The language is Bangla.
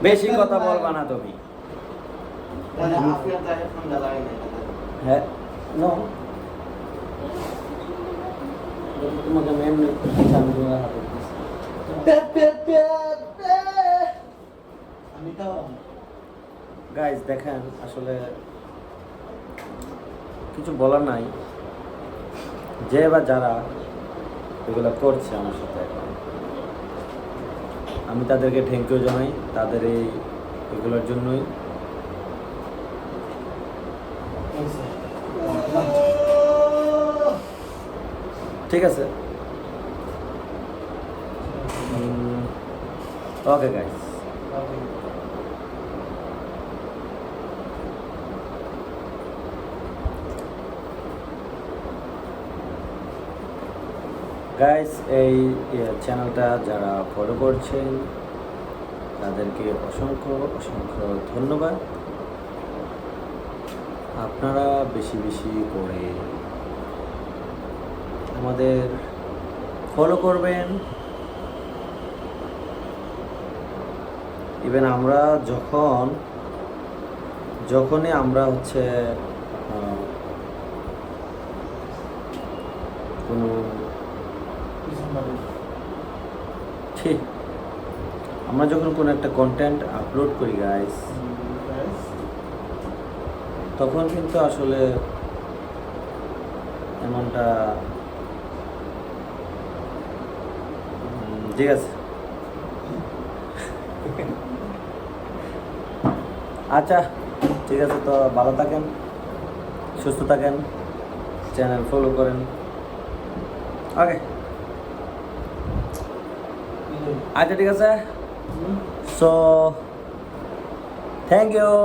বেশি কথা বলবা না তুমি। হ্যাঁ নো তোমাকে ম্যাম গাইজ দেখেন আসলে কিছু বলার নাই, যে বা যারা এগুলো করছে আমার সাথে এখন, আমি তাদেরকে থ্যাংক ইউ জানাই তাদের এগুলোর জন্যই। ঠিক আছে, ওকে গাইস। গাইস এই চ্যানেলটা যারা ফলো করছেন তাদেরকে অসংখ্য অসংখ্য ধন্যবাদ। আপনারা বেশি বেশি করে আমাদের ফলো করবেন। ইভেন আমরা যখনই আমরা হচ্ছে কোনো ঠিক আমরা যখন কোনো একটা কন্টেন্ট আপলোড করি গাইস, তখন কিন্তু আসলে এমনটা ঠিক আছে। আচ্ছা ঠিক আছে, তো ভালো থাকেন, সুস্থ থাকেন, চ্যানেল ফলো করেন। ওকে আচ্ছা ঠিক আছে, সো থ্যাংক ইউ।